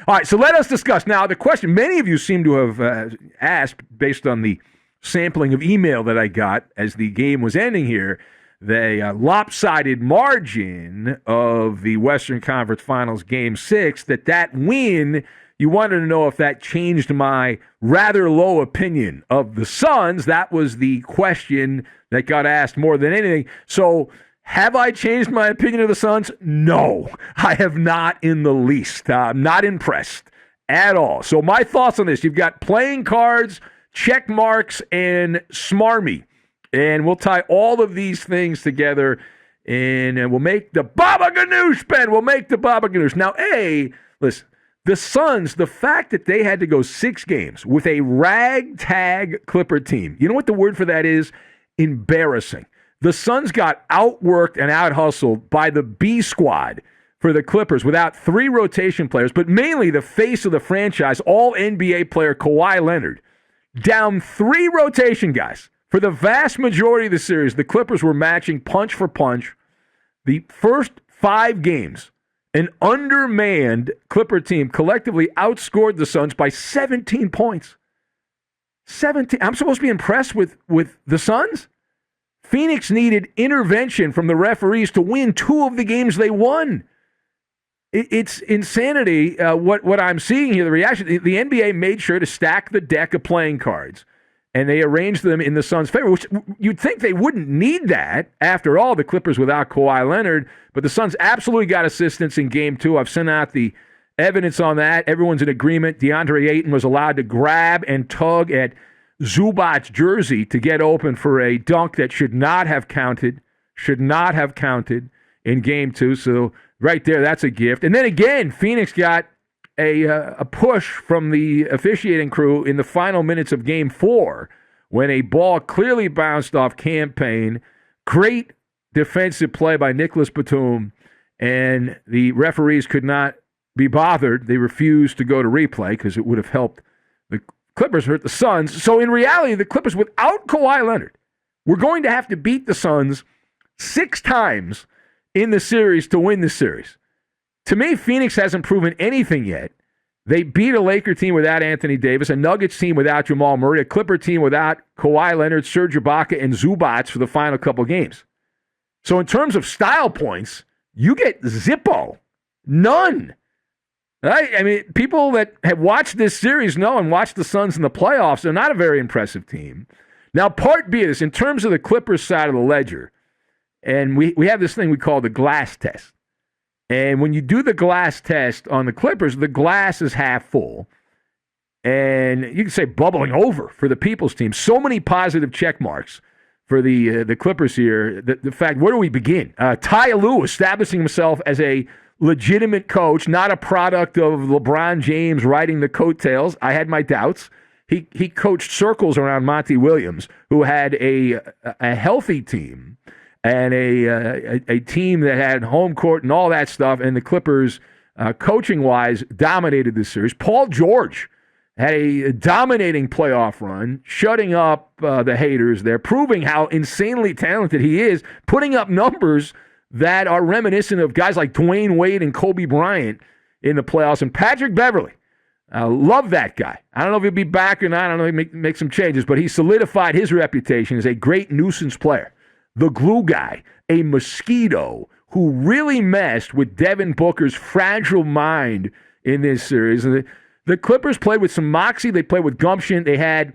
All right, so let us discuss. Now, the question many of you seem to have asked, based on the sampling of email that I got as the game was ending here, the lopsided margin of the Western Conference Finals Game 6, that win, you wanted to know if that changed my rather low opinion of the Suns. That was the question that got asked more than anything. So, have I changed my opinion of the Suns? No, I have not in the least. I'm not impressed at all. So my thoughts on this, you've got playing cards, check marks, and smarmy. And we'll tie all of these things together, and we'll make the Baba Ganoush, Ben. We'll make the Baba Ganoush. Now, listen, the Suns, the fact that they had to go 6 games with a ragtag Clipper team, you know what the word for that is? Embarrassing. The Suns got outworked and out-hustled by the B squad for the Clippers without 3 rotation players, but mainly the face of the franchise, all-NBA player Kawhi Leonard, down 3 rotation guys. For the vast majority of the series, the Clippers were matching punch for punch. The first 5 games, an undermanned Clipper team collectively outscored the Suns by 17 points. 17. I'm supposed to be impressed with the Suns? Phoenix needed intervention from the referees to win 2 of the games they won. It's insanity what I'm seeing here, the reaction. The NBA made sure to stack the deck of playing cards, and they arranged them in the Suns' favor, which you'd think they wouldn't need that. After all, the Clippers without Kawhi Leonard, but the Suns absolutely got assistance in Game 2. I've sent out the evidence on that. Everyone's in agreement. DeAndre Ayton was allowed to grab and tug at Zubac's jersey to get open for a dunk that should not have counted in Game 2. So right there, that's a gift. And then again, Phoenix got a push from the officiating crew in the final minutes of Game 4 when a ball clearly bounced off Campaign. Great defensive play by Nicholas Batum, and the referees could not be bothered. They refused to go to replay because it would have helped the Clippers hurt the Suns. So in reality, the Clippers without Kawhi Leonard were going to have to beat the Suns 6 times in the series to win the series. To me, Phoenix hasn't proven anything yet. They beat a Laker team without Anthony Davis, a Nuggets team without Jamal Murray, a Clipper team without Kawhi Leonard, Serge Ibaka, and Zubac for the final couple games. So in terms of style points, you get zippo. None. Right? I mean, people that have watched this series know and watched the Suns in the playoffs, they're not a very impressive team. Now, part B of this, in terms of the Clippers side of the ledger, and we have this thing we call the glass test. And when you do the glass test on the Clippers, the glass is half full. And you can say bubbling over for the People's team. So many positive check marks for the Clippers here. The fact, where do we begin? Ty Lue establishing himself as a legitimate coach, not a product of LeBron James riding the coattails. I had my doubts. He coached circles around Monty Williams, who had a healthy team and a team that had home court and all that stuff, and the Clippers, coaching-wise, dominated this series. Paul George had a dominating playoff run, shutting up the haters there, proving how insanely talented he is, putting up numbers that are reminiscent of guys like Dwayne Wade and Kobe Bryant in the playoffs. And Patrick Beverley, love that guy. I don't know if he'll be back or not. I don't know if he'll make some changes, but he solidified his reputation as a great nuisance player. The glue guy, a mosquito who really messed with Devin Booker's fragile mind in this series. And the Clippers played with some moxie. They played with gumption. They had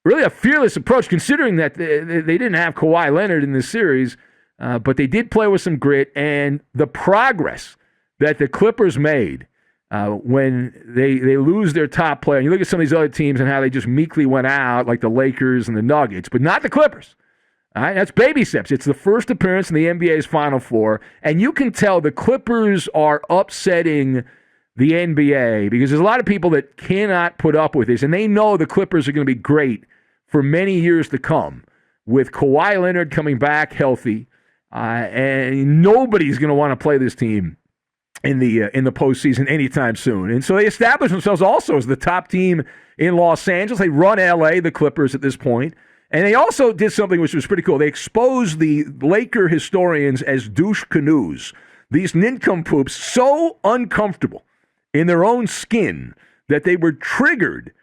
really a fearless approach, considering that they didn't have Kawhi Leonard in this series. But they did play with some grit, and the progress that the Clippers made when they lose their top player. And you look at some of these other teams and how they just meekly went out, like the Lakers and the Nuggets, but not the Clippers. All right, that's baby steps. It's the first appearance in the NBA's Final Four, and you can tell the Clippers are upsetting the NBA because there's a lot of people that cannot put up with this, and they know the Clippers are going to be great for many years to come with Kawhi Leonard coming back healthy. And nobody's going to want to play this team in the postseason anytime soon. And so they established themselves also as the top team in Los Angeles. They run LA, the Clippers, at this point. And they also did something which was pretty cool. They exposed the Laker historians as douche canoes. These nincompoops, so uncomfortable in their own skin that they were triggered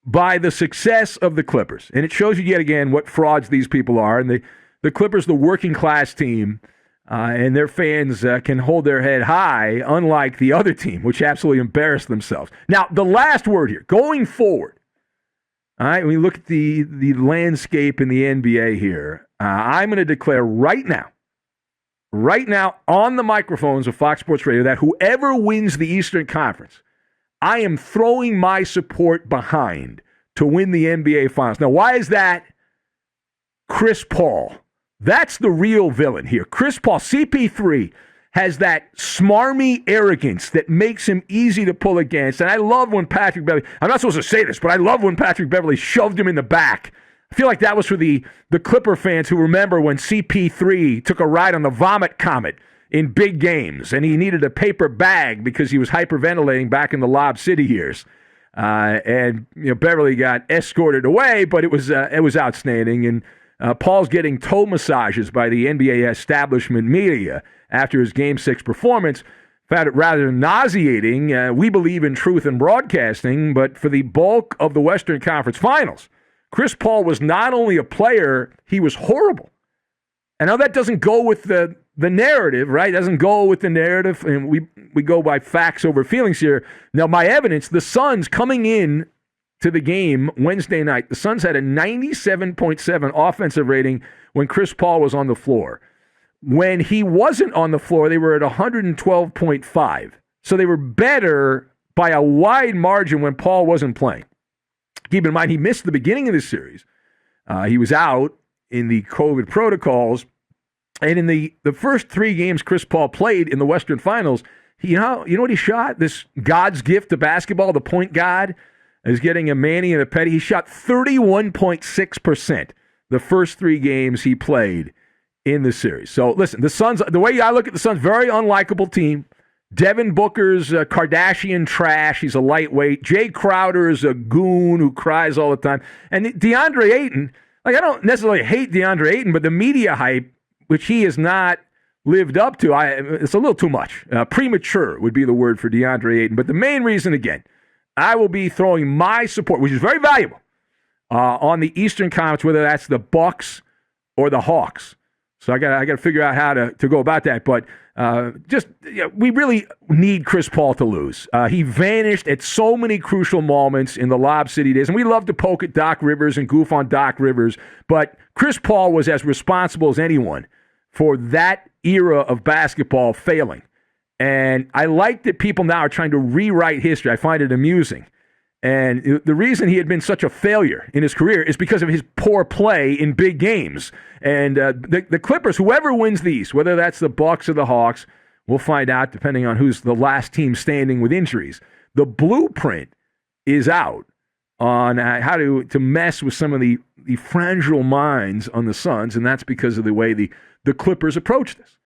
by the success of the Clippers. And it shows you yet again what frauds these people are. And the Clippers, the working class team, and their fans can hold their head high, unlike the other team, which absolutely embarrassed themselves. Now, the last word here, going forward, all right, when we look at the landscape in the NBA here, I'm going to declare right now on the microphones of Fox Sports Radio that whoever wins the Eastern Conference, I am throwing my support behind to win the NBA Finals. Now, why is that? Chris Paul. That's the real villain here. Chris Paul, CP3, has that smarmy arrogance that makes him easy to pull against. And I love when Patrick Beverley, I'm not supposed to say this, but I love when Patrick Beverley shoved him in the back. I feel like that was for the Clipper fans who remember when CP3 took a ride on the Vomit Comet in big games, and he needed a paper bag because he was hyperventilating back in the Lob City years. And Beverly got escorted away, but it was outstanding. And Paul's getting toe massages by the NBA establishment media after his Game 6 performance. Found it rather nauseating. We believe in truth in broadcasting, but for the bulk of the Western Conference Finals, Chris Paul was not only a player, he was horrible. And now that doesn't go with the narrative, right? It doesn't go with the narrative, and we go by facts over feelings here. Now, my evidence, the Suns coming in to the game Wednesday night, the Suns had a 97.7 offensive rating when Chris Paul was on the floor. When he wasn't on the floor, they were at 112.5. So they were better by a wide margin when Paul wasn't playing. Keep in mind, he missed the beginning of this series. He was out in the COVID protocols. And in the first 3 games Chris Paul played in the Western Finals, you know what he shot? This God's gift to basketball, the point guard, is getting a Manny and a Petty. He shot 31.6% the first 3 games he played in the series. So listen, the Suns, the way I look at the Suns, very unlikable team. Devin Booker's Kardashian trash. He's a lightweight. Jay Crowder is a goon who cries all the time. And DeAndre Ayton, I don't necessarily hate DeAndre Ayton, but the media hype, which he has not lived up to, it's a little too much. Premature would be the word for DeAndre Ayton. But the main reason, again, I will be throwing my support, which is very valuable, on the Eastern Conference, whether that's the Bucks or the Hawks. So I got to figure out how to go about that. But we really need Chris Paul to lose. He vanished at so many crucial moments in the Lob City days. And we love to poke at Doc Rivers and goof on Doc Rivers. But Chris Paul was as responsible as anyone for that era of basketball failing. And I like that people now are trying to rewrite history. I find it amusing. And the reason he had been such a failure in his career is because of his poor play in big games. And the Clippers, whoever wins these, whether that's the Bucks or the Hawks, we'll find out depending on who's the last team standing with injuries. The blueprint is out on how to mess with some of the fragile minds on the Suns, and that's because of the way the Clippers approach this.